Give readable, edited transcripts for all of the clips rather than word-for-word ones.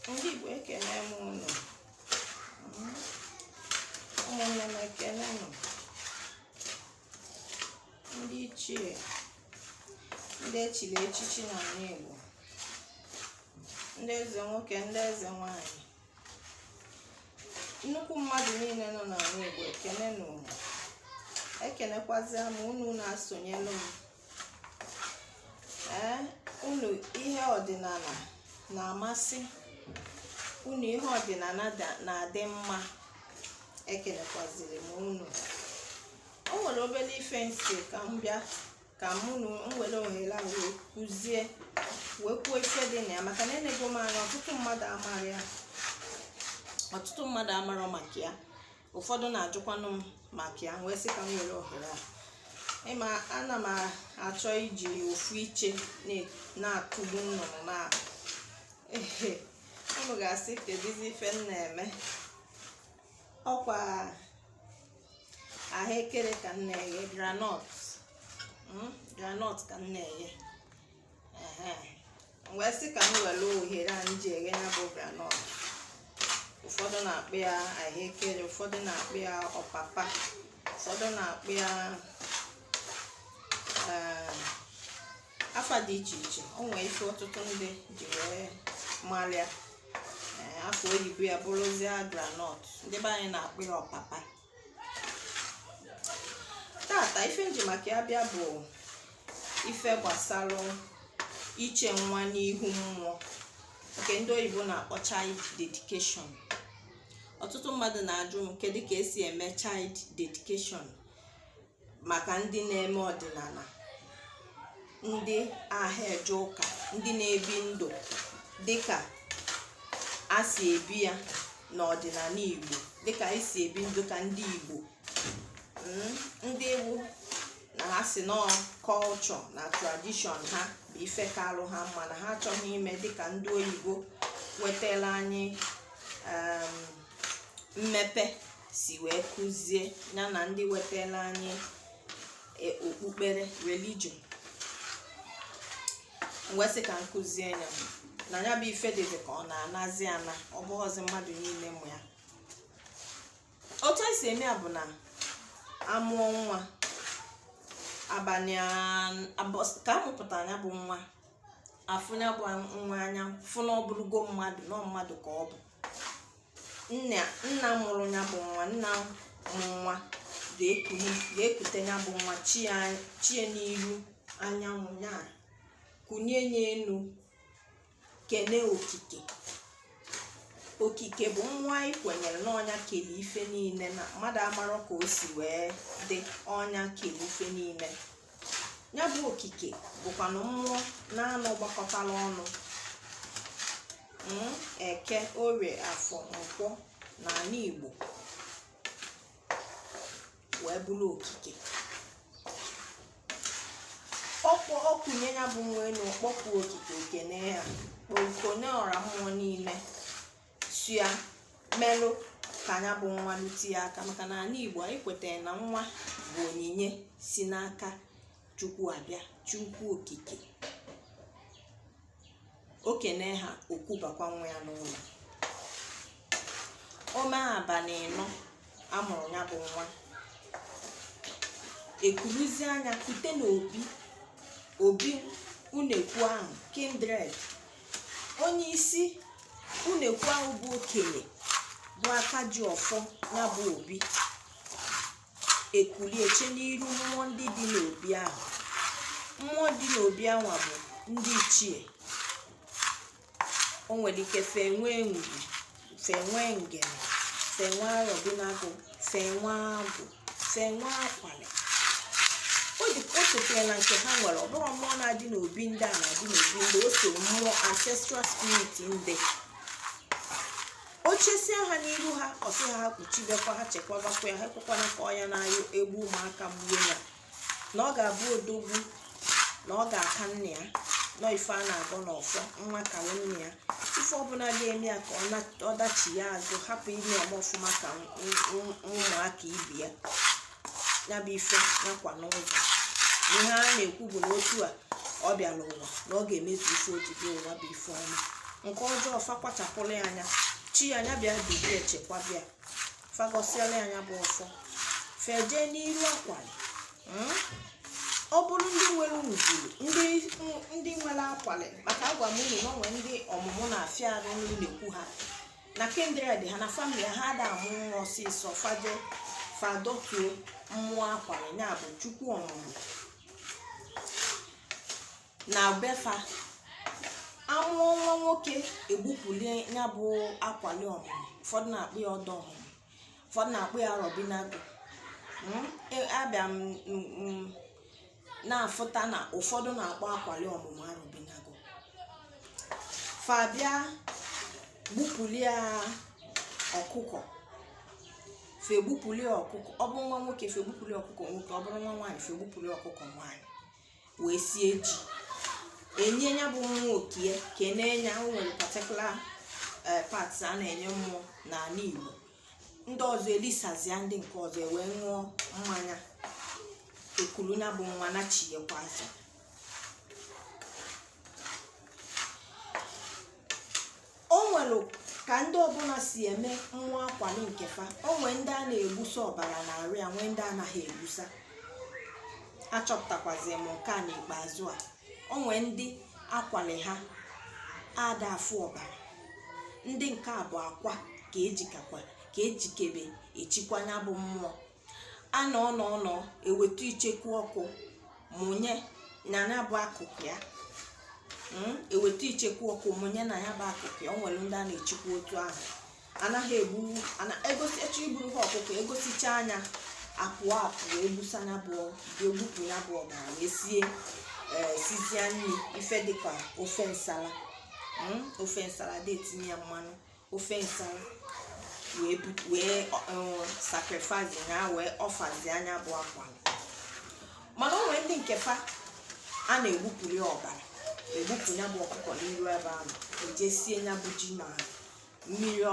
ndị Igbo ekene m unu, ụmụnne m ekene nụ, ndị ichie, ndị echiri echichi n'ala Igbo, ndị eze nwoke, ndị eze nwanyị, nnukwu mmadụ niile nọ n'ala Igbo ekene nụ. Ekenekwazịa m unu na-asonyelu m, unu ihe ọdịnala na-amasị unu, ihe ọdịnala na-adị mma. Ekenekwaziri m unu. O nwere obere ife nsị ka m bịa ka m were ohere a wee kụzie wee kwuo ife dị na ya, maka na enego m anya ọtụtụ mmadụ amara maka ya, ụfọdụ na-ajụkwanụ m maka ya, wee sị ka m were ohere a. Ịma ana m achọ iji ofu iche na-atụgbu nnụnụ na unu ga-asị kedizi ife m na-eme. Ọkwa ahụekere ka m na-eghe, granọt ka m na-eghe. Wee sị ka m were ohere a m ji eghe ya bụ granọt. Ụfọdụ na-akpụ ya ahụekere, ụfọdụ na-akpụ ya ọpapa, ụfọdụ na-akpụ ya afa dị iche iche. O nwere ife ọtụtụ ndị ji wee malịa. Afọ oyibo ya bụrụzie granọt, ndị be anyị na-akpụ ya ọpapa. Tata ife nji maka ya bịa bụ ife gbasara iche nwa n'ihu mmụọ, nke ndị oyibo na-akpọ child dedication. Ọtụtụ mmadụ na-ajụ m kedu ka esi eme child dedication maka ndị na-eme ọdịnala, ndị ahịa eje ụka, ndị na-ebi ndụ dịka a si ebi ya n'ọdịnala Igbo, dịka anyị si ebi ndụ ka ndị Igbo. Ndị Igbo na ha si nọ kọlchọ na tradishọn ha bụ ife kalụ ha mma, na ha achọghị ime dịka ndị oyibo wetara anyị mmepe si wee kụzie, ya na ndị wetara anyị okpukpere religion. Wee sị ka nkụzie ya na ya bụ ife dịdị ka ọ na-anazi ana, ọ bụghịzi mmadụ niile mụ ya. Otu esi eme ya bụ na amụọ nwa, abalị ka amụpụtara ya bụ nwa, afụnya bụ nwa anya fụ na ọ bụrụgo mmadụ, nọ mmadụ ka ọ bụ. Nna mụrụ ya bụ nwa, nna mụ nwa ga-ekute ya bụ nwa chie n'iru anyanwụ, ya kunye ya enu, kene okike. Okike bụ nwa anyị kwenyere n'ọnya kele ife niile, na mmadụ amarọ ka o si wee dị ọnya kele ife niile. Ya bụ okike bụkwanụ mmụọ na-anọ gbakọtara ọnụ. Eke, Orie, Afọ, Nkwọ na ala Igbo wee bụrụ okike. Ọkụnye ya bụ nwa enu, kpọpụ okike, okene ya, okone ọra mmụọ niile si ya melụ ka ya bụ nwa lụti ya aka, maka na ala Igbo anyị kwetara na nwa bụ onyinye si n'aka Chukwu abịa, Chukwu okike. Okene ha, okwubakwa nwa ya n'ụlọ. O mee abalị 4 amụrụ ya bụ nwa, ekuruzie anya kute na obi unekwu ahụ, kindred, onye isi unekwu ahụ bụ okenye, bụ aka ji ọfọ ya bụ obi, ekuli eche n'iru mmụọ ndị dị n'obi ahụ. Mmụọ dị n'obi ahụ bụ ndị ichie. O nwere ike fe nwee ngwu, fe nwee ngene, fe nwee arọbinagụ, fe nwee agwụ, fe nwee akwali. O sotere na nke ha nwere, ọ bụrụ mmụọ na-adị n'obi ndị a na-adị n'obi ndị, o so mmụọ ancestral spirit ndị. O chesia ha n'iru ha, ọ sị ha kpuchibekwa ha, chekwabakwa ya, ha ekwekwana ka ọ ya na-ayọ egbu ụmụaka gbuo ya, na ọ ga-abụ odogwu, na ọ ga-aka nne ya, nọ ife a na-agọ n'ọfọ nwa karị nne ya. Ife ọbụla ga-eme ya ka ọ dachi ya azụ, hapụ ime eme ọfụma ka ụmụaka ibi ya. Ya bụ ife nakwa n'ụzọ. Ihe a na-ekwu bụ na otu a ọ bịara ụwa, na ọ ga-emezu ife ojide ụwa bụ ife ọma. nke ọjọọ fa kwachapụla anya chi anya bịa bibi echekwa bịa fa gọsiala anya bụ ọfọ feje n'iru akwali. Ọ bụrụ ndị nwere ugwu ndị nwere akwali maka agwa m unu n'onwe ndị ọmụmụ na-afịa arụ n'ụlọekwu ha na kindred ha na famili ha ada amụ nwa ọsịsọ faje fadotuo mmụọ akwali ya bụ chukwu ọmụmụ na befa amụọ nwa nwoke egbupụli ya bụ akwali ọmụmụ. Ụfọdụ na-akpọ ya ọdọ ọmụmụ, ụfọdụ na-akpọ ya robinago. Abịa m na-afụta na ụfọdụ na-akpọ akwali ọmụmụ arobinago. Fabia gbupụlia ọkụkọ fegbupụlia ọkụkọ, ọ bụrụ nwa nwoke fegbupụlia ọkụkọ nwoke, ọ bụrụ nwa nwaanyị fegbupụlia ọkụkọ nwaanyị, wee sie ji enye ya bụ nwa okie kene ya. O nwere particular parts a na-enye mmụọ n'ala Igbo. Ndị ọzọ elisazia ndị nke ọzọ wee ṅụọ mmanya ekulu ya bụ nwa na chiyekwazị. O nwere ka ndị ọbụla si eme nwa akwali nke fa. O nwere ndị a na-egbusa ọbara na nri a, nwee ndị anaghị egbusa. Achọpụtakwazi m nke a n'ikpeazụ a. O nwere ndị akwali ha ada afụ ọbara, ndị nke a bụ akwa ka ejikebe echikwanya bụ mmụọ. Anọ eweta ichekwu ọkụ mụnye na ya bụ akụkụ ya. Eweta ichekwu ọkụ mụnye na ya bụ akụkụ ya. O nwere ndị a na-echikwa otu ahụ, anaghị egburu egosi iburu ha ọkụkọ egosicha anya apụọ wee gbusa ya bụ egbupụ ya bụ ọbara wee sizie nri ife dịka ofe nsala dị etinye ya mmanụ, ofe nsala wee sacrifice ya wee ọfazi anya bụ akwali. Mana o nwere ndị nke fa a na-egbupụli ọbara, egbupụ ya bụ ọkụkọ n'iru ebe ahụ, ejesie ya bụ ji na mmiri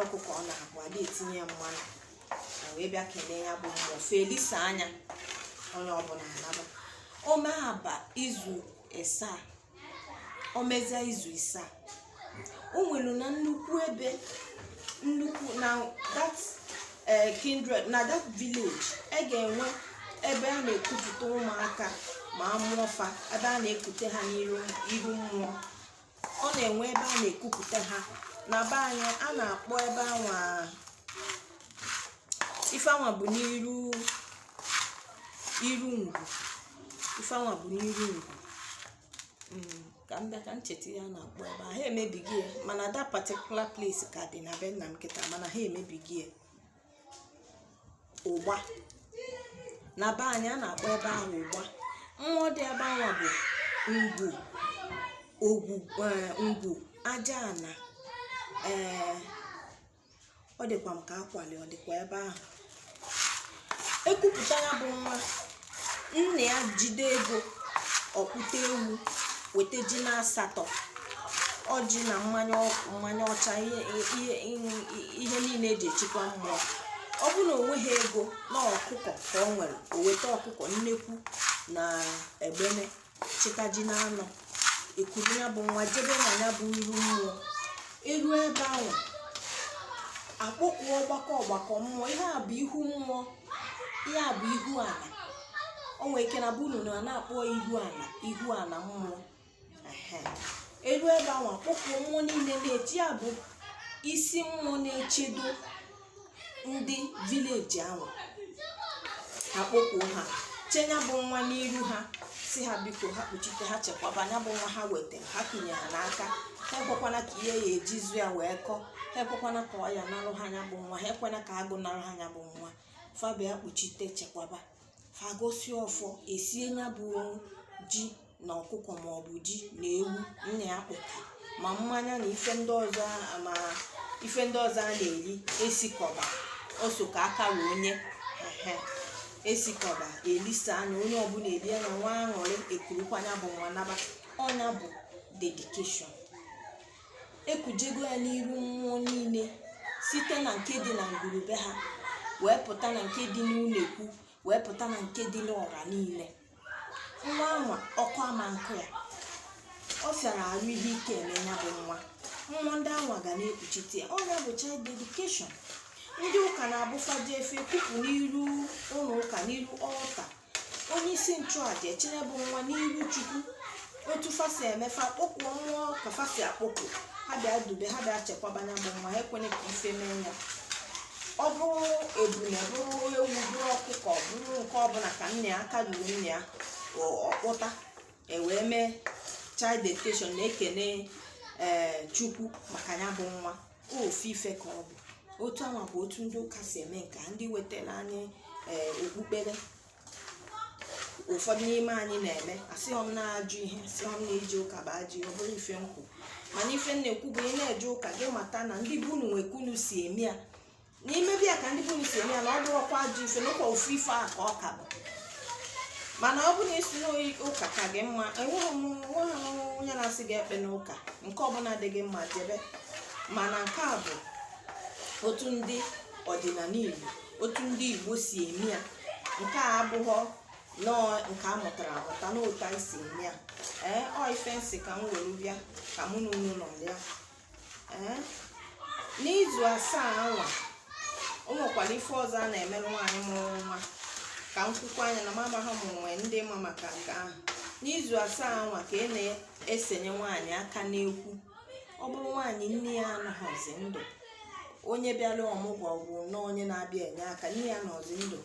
ọkụ ka ọ na-abụ adị etinye ya mmanụ wee bịa kelee ya bụ mmụọ felisa anya onye ọbụla anaba. O meaba izu ịsaa, o mezie izu ịsaa, o nwere na nnukwu na that kindred na that village ga-enwe ebe a na-ekupụta ụmụaka ma amụọfa, ebe a na-ekute ha n'iru mmụọ. Ọ na-enwe ebe a na-ekupụta ha na be anyị a na-akpọ ebe anwa ife anwa bụ n'iru ngwu. Ife anwa bụ n'iru ngwu. Ka m bịa ka ncheta ya na-akpọ ebe a. Ha emebighị ya, mana that particular place ka dị na be nna m kịta, mana ha emebighị ya. Ụgba na be anyị a na-akpọ ebe ahụ ụgba. Mmụọ dị ebe ahụ bụ ngwu aja ana. Ọ dịkwa m ka akwali, ọ dịkwa ebe ahụ. Ekwupụta ya bụ nwa, nna ya jide ego ọkpụta ewu weta ji na asatọ, ọjị na mmanya ọcha, ihe niile eji echekwa mmụọ. Ọ bụ na o nweghị ego na ọkụkọ ka o nwere, o weta ọkụkọ nnekwu na egbene chịta ji na anọ, ekuru ya bụ nwa jebe na ya bụ iru mmụọ. Eru ebe ahụ akpọkwu ọgbakọ mmụọ. Ihe a bụ ihu mmụọ, ihe a bụ ihu ala. O nwere ike na bunu na-akpọ ihu ala mmụọ. Eru ebe ahụ akpọkwu mmụọ niile na-echi, ya bụ isi mmụọ na-echedo ndị vileji ahụ. Akpọkwu ha chenya bụ nwa n'iru ha, si ha biko ha kpuchite, ha chekwaba ya bụ nwa ha wetara, ha kunye ha n'aka. Ha ekwekwana ka ihe ya ejizu ya wee kọ, ha ekwekwana ka ọ ya narụ ha ya bụ nwa, ha ekwena ka agụ narụ ha ya bụ nwa. Fabia kpuchite chekwaba, fa gosi ọfọ, esie ya bụ ji na ọkụkọ maọbụ ji na ewu nna ya kpụta ma mmanya na ife ndị ọzọ a na-eri esikọba. O so ka aka wee onye esikọba elisa anya, onye ọbụla eri anya, nwa aṅụrị ekurukwanya bụ nwa naba. Ọnya bụ dedication. Ekujego ya n'iru mmụọ niile, site na nke dị na ngwurube ha wee pụta na nke dị n'ụlọekwu, wee pụta na nke dị n'ọra niile. Nwa anwa ọkụ ama nkụ ya, ọ fịara arụ ihe ike eme ya bụ nwa. nwa ndị anwa ga na-ekpuchite ya. Ọ ya bụ child dedication. Ndị ụka na-abụfa ji efe kwupụ n'iru ụlọ ụka, n'iru ọlta. Onye isi nchụaja echere bụ nwa n'iru Chukwu. Otu fasi emefa kpọkwuo nwa ka fasi akpọkwụ, ha bịa dube, ha bịa chekwabanya bụ nwa, ha ekwene ka ife mee ya. Ọ bụrụ ebule, bụrụ ewu, bụrụ ọkụkọ, bụrụ nke ọbụla ka nne ya aka ruru nne ya ọkpụta wee mee child dedication, na-ekene Chukwu maka ya bụ nwa. Ofu ife ka ọ bụ. Otu anwa bụ otu ndị ụka si eme nke ndị wetara anyị okpukpere. Ụfọdụ n'ime anyị na-eme asịghị m na-ajụ ihe, asịghị m na-eji ụka bụ ajụ, ọ bụrụ ife nkwụ. Mana ife na-ekwu bụ ị na-eje ụka gị mata na ndị bụ unu nwekunu si eme ya. N'ime bịa ka ndị bụ unu si eme ya, na ọ bụrụkwa ajụ ife n'ụkwa ofu ife a ka ọ ka bụ. Mana ọ bụ na isi n'ụka ka gị mma, enweghị m onye na-asị gị ekpe n'ụka, nke ọbụla dị gị mma jebe. Mana nke a bụ otu ndị ọdịnala Igbo, otu ndị Igbo si eme ya. Nke a abụghọ nọọ nke a mụtara amụta n'otu anyị si eme ya. Ọ ife nsị ka m were bịa ka mụ na unu nọ ya. N'izu 7 anwa, o nwekwara ife ọzọ a na-emerụ nwaanyị mụrụ nwa. Ka m kwukwa anya na mama ha mụrụ nwee ndị ma maka nke ahụ. N'izu 7 anwa ka ị na-esenye nwaanyị aka n'ekwu. Ọ bụrụ nwaanyị nne ya anọghịzi ndụ, onye bịara ọmụgwọ bụ na onye na-abịa enye aka, nne ya nọzi ndụ,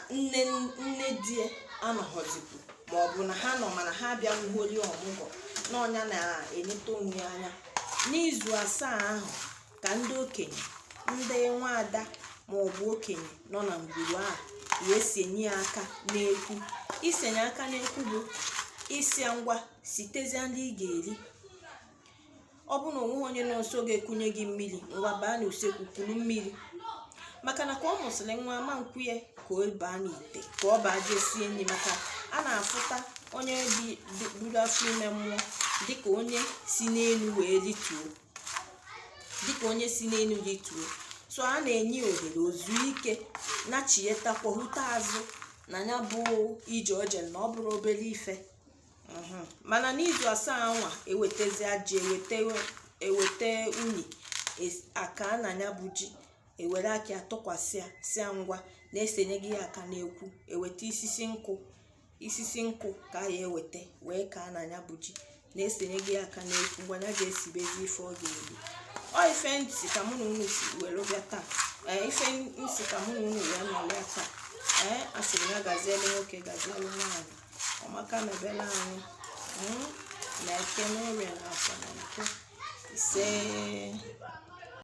nne di anọghọzikwu, ma ọ bụ na ha nọ mana ha bịa wuholi ọmụgwọ, na ọnya na-eneta onwe ya anya. N'izu 7 ahụ ka ndị okenye, ndị nwaada ma ọ bụ okenye nọ na ngwuru ahụ wee senye aka n'ekwu. Isenye aka n'ekwu bụ isi ngwa sitezia ndị ị ga-eri. Ọ bụ na onwe onye nọ nso ga-ekunye gị mmiri, ngwa baa n'usekwu kunu mmiri. Maka na ka ọ mụsịrị nwa ama nkwuye ka ọ baa n'ite, ka ọ baa jee sie nri. Maka a na-afụta onye buru afọ ime mmụọ dịka onye si n'elu wee rituo, dịka onye si n'elu rituo. So a na-enye ohere ozuo ike, nachietakwa hụta azụ na ya bụ ije oje, na ọ bụrụ obere ife. Mana n'izu 7 anwa ewetezi aji, eweta unyi aka na ya bụ ji, ewere aka atụkwasị ya, si ngwa na-esenye gị aka n'ekwu. Eweta isisi nkụ ka ya eweta wee ka na ya bụ ji, na-esenye gị aka n'ekwu. Ngwa ya ga-esibezi ife ọ ga-eri. Ọ ife nsị ka mụ na unu si were bịa taa. Ife nsị ka mụ na unu wee nọlịa taa. Asịrị ya gazielu nwoke, gazielu nwaanyị, ọmaka mebela anyị na eke n'orie na afọ na Nkwọ. Ise.